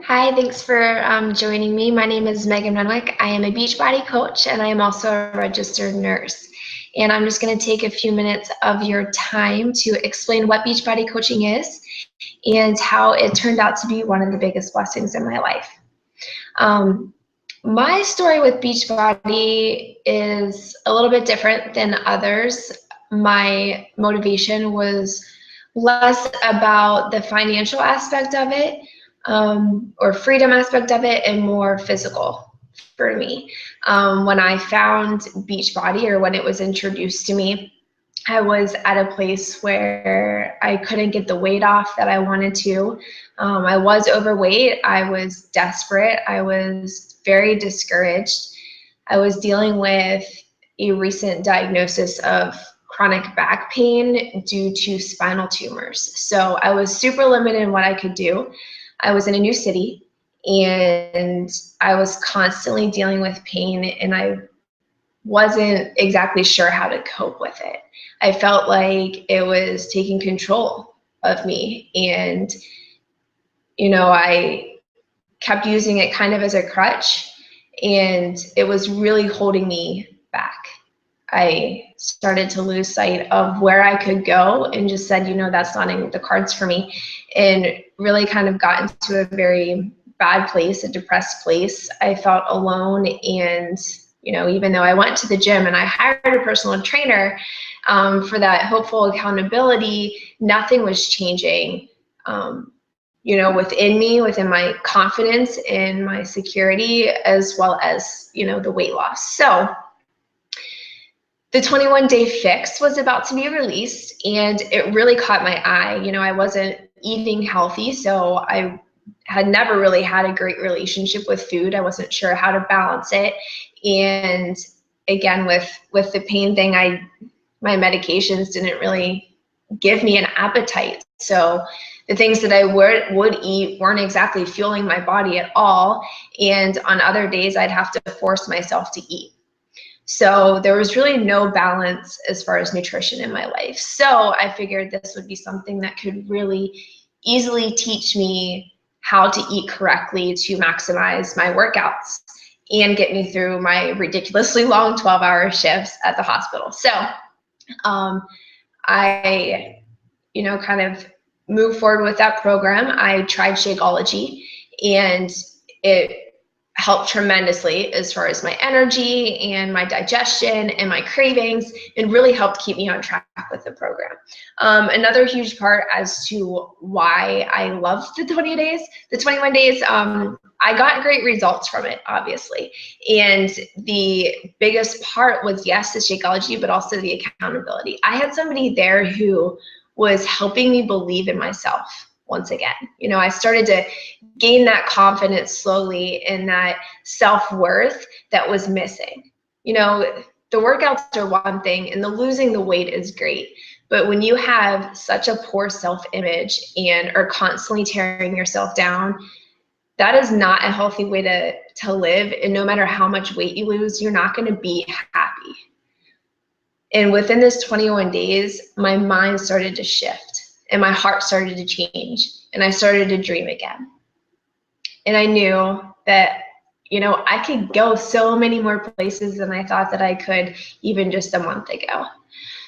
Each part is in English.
Hi, thanks for joining me. My name is Megan Renwick. I am a Beachbody coach and I am also a registered nurse. And I'm just going to take a few minutes of your time to explain what Beachbody coaching is and how it turned out to be one of the biggest blessings in my life. My story with Beachbody is a little bit different than others. My motivation was less about the financial aspect of it or freedom aspect of it and more physical for me. When I found Beachbody, or when it was introduced to me, I was at a place where I couldn't get the weight off that I wanted to. I was overweight. I was desperate. I was very discouraged. I was dealing with a recent diagnosis of chronic back pain due to spinal tumors. So I was super limited in what I could do. I was in a new city and I was constantly dealing with pain, and I wasn't exactly sure how to cope with it. I felt like it was taking control of me, and I kept using it kind of as a crutch, and it was really holding me back. I started to lose sight of where I could go and just said, that's not in the cards for me, and really kind of got into a very bad place, a depressed place. I felt alone, and even though I went to the gym and I hired a personal trainer for that hopeful accountability, nothing was changing, within me, within my confidence and my security, as well as, the weight loss. So the 21-day fix was about to be released, and it really caught my eye. I wasn't eating healthy, so I had never really had a great relationship with food. I wasn't sure how to balance it. And again, with the pain thing, my medications didn't really give me an appetite. So the things that I would eat weren't exactly fueling my body at all. And on other days, I'd have to force myself to eat. So there was really no balance as far as nutrition in my life. So I figured this would be something that could really easily teach me how to eat correctly to maximize my workouts and get me through my ridiculously long 12-hour shifts at the hospital. So I, kind of moved forward with that program. I tried Shakeology, and it helped tremendously as far as my energy and my digestion and my cravings, and really helped keep me on track with the program. Another huge part as to why I loved the 21 days, I got great results from it, obviously. And the biggest part was, yes, the Shakeology, but also the accountability. I had somebody there who was helping me believe in myself once again. I started to gain that confidence slowly and that self-worth that was missing. The workouts are one thing, and the losing the weight is great. But when you have such a poor self-image and are constantly tearing yourself down, that is not a healthy way to live. And no matter how much weight you lose, you're not going to be happy. And within this 21 days, my mind started to shift and my heart started to change, and I started to dream again. And I knew that, I could go so many more places than I thought that I could even just a month ago.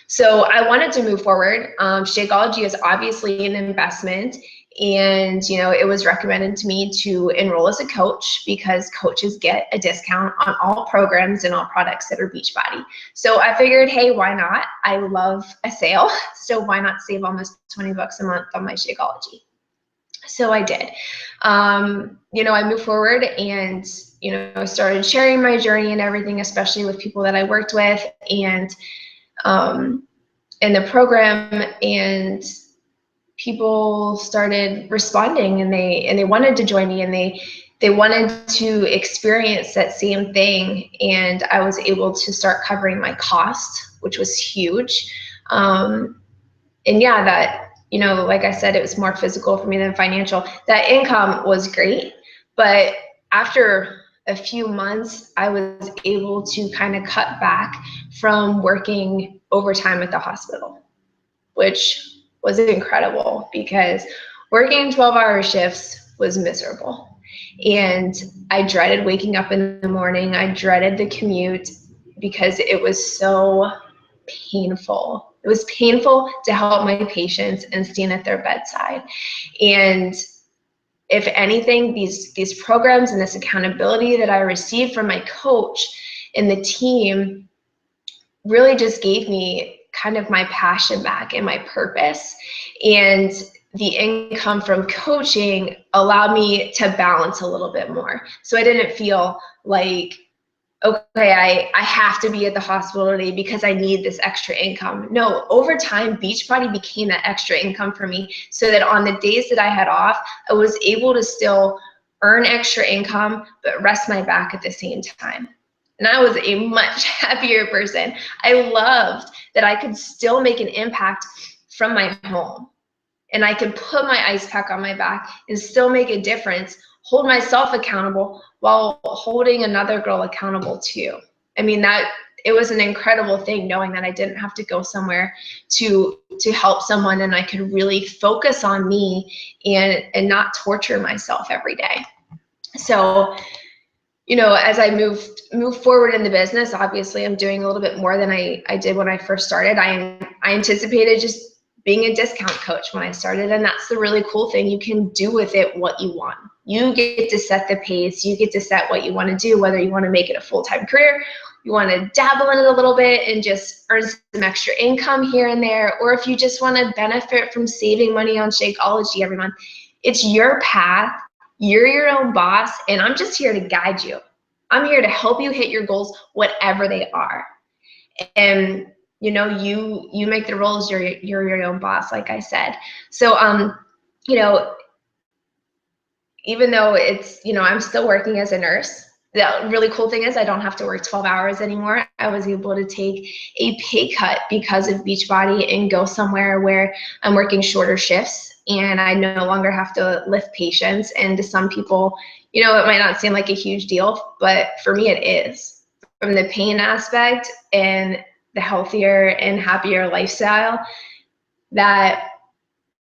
So I wanted to move forward. Shakeology is obviously an investment, and it was recommended to me to enroll as a coach because coaches get a discount on all programs and all products that are Beachbody. So I figured, hey, why not? I love a sale, so why not save almost $20 a month on my Shakeology? So I did. I moved forward and started sharing my journey and everything, especially with people that I worked with and in the program, and people started responding, and they wanted to join me, and they wanted to experience that same thing. And I was able to start covering my cost, which was huge. And yeah, that, like I said, it was more physical for me than financial. That income was great, but after a few months, I was able to kind of cut back from working overtime at the hospital, which was incredible because working 12-hour shifts was miserable. And I dreaded waking up in the morning. I dreaded the commute because it was so painful. It was painful to help my patients and stand at their bedside. And if anything, these programs and this accountability that I received from my coach and the team really just gave me kind of my passion back and my purpose. And the income from coaching allowed me to balance a little bit more. So I didn't feel like, okay, I have to be at the hospital today because I need this extra income. No, over time, Beachbody became that extra income for me, so that on the days that I had off, I was able to still earn extra income, but rest my back at the same time. And I was a much happier person. I loved that I could still make an impact from my home. And I could put my ice pack on my back and still make a difference, hold myself accountable while holding another girl accountable too. I mean, it was an incredible thing knowing that I didn't have to go somewhere to help someone, and I could really focus on me and not torture myself every day. So, you know, as I move forward in the business, obviously I'm doing a little bit more than I did when I first started. I anticipated just being a discount coach when I started, and that's the really cool thing. You can do with it what you want. You get to set the pace. You get to set what you want to do, whether you want to make it a full-time career, you want to dabble in it a little bit and just earn some extra income here and there, or if you just want to benefit from saving money on Shakeology every month. It's your path. You're your own boss, and I'm just here to guide you. I'm here to help you hit your goals, whatever they are. And you know, you make the rules. You're your own boss, like I said. So you know, even though it's, you know, I'm still working as a nurse, the really cool thing is I don't have to work 12 hours anymore. I was able to take a pay cut because of Beachbody and go somewhere where I'm working shorter shifts and I no longer have to lift patients. And to some people, you know, it might not seem like a huge deal, but for me it is. From the pain aspect and the healthier and happier lifestyle, that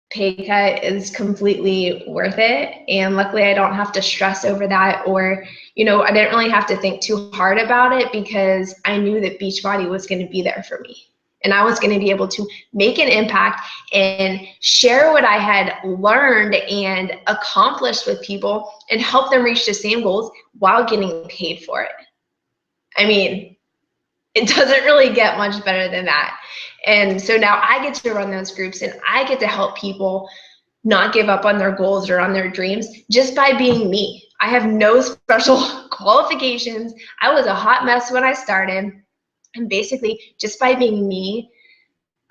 pay cut is completely worth it. And luckily I don't have to stress over that, or, you know, I didn't really have to think too hard about it because I knew that Beachbody was going to be there for me. And I was going to be able to make an impact and share what I had learned and accomplished with people and help them reach the same goals while getting paid for it. I mean, it doesn't really get much better than that. And so now I get to run those groups and I get to help people not give up on their goals or on their dreams just by being me. I have no special qualifications. I was a hot mess when I started. And basically, just by being me,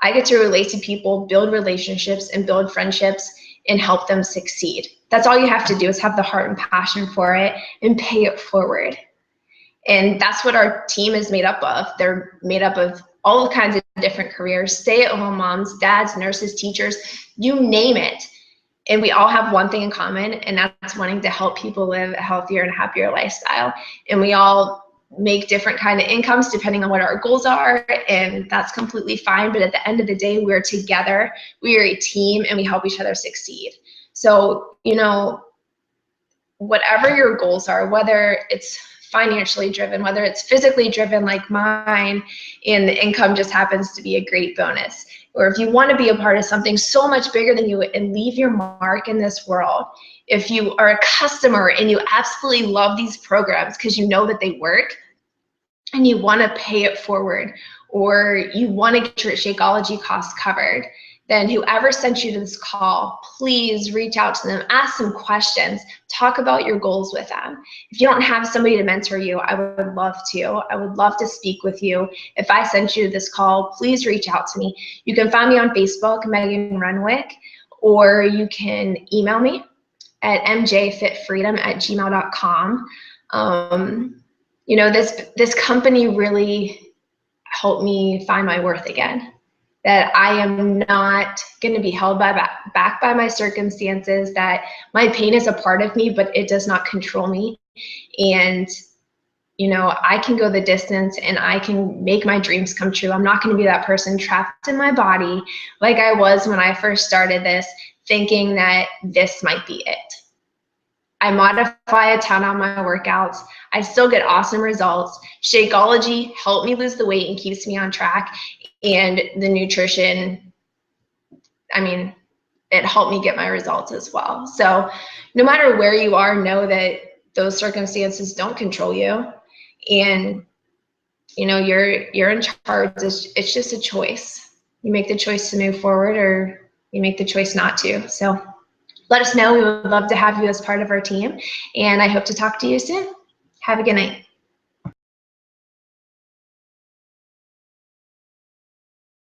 I get to relate to people, build relationships, and build friendships and help them succeed. That's all you have to do, is have the heart and passion for it and pay it forward. And that's what our team is made up of. They're made up of all kinds of different careers, stay-at-home moms, dads, nurses, teachers, you name it. And we all have one thing in common, and that's wanting to help people live a healthier and happier lifestyle. And we all make different kind of incomes depending on what our goals are, and that's completely fine. But at the end of the day, we're together, we are a team, and we help each other succeed. So, you know, whatever your goals are, whether it's financially driven, whether it's physically driven like mine, and the income just happens to be a great bonus, or if you want to be a part of something so much bigger than you and leave your mark in this world, if you are a customer and you absolutely love these programs because you know that they work and you want to pay it forward, or you want to get your Shakeology costs covered, then whoever sent you to this call, please reach out to them, ask some questions, talk about your goals with them. If you don't have somebody to mentor you, I would love to. I would love to speak with you. If I sent you to this call, please reach out to me. You can find me on Facebook, Megan Renwick, or you can email me at mjfitfreedom@gmail.com. You know, this company really helped me find my worth again. That I am not going to be held back by my circumstances, that my pain is a part of me, but it does not control me. And, you know, I can go the distance and I can make my dreams come true. I'm not going to be that person trapped in my body like I was when I first started this, thinking that this might be it. I modify a ton on my workouts. I still get awesome results. Shakeology helped me lose the weight and keeps me on track. And the nutrition, I mean, it helped me get my results as well. So no matter where you are, know that those circumstances don't control you. And you know, you're in charge. It's just a choice. You make the choice to move forward, or you make the choice not to. So let us know. We would love to have you as part of our team, and I hope to talk to you soon. Have a good night.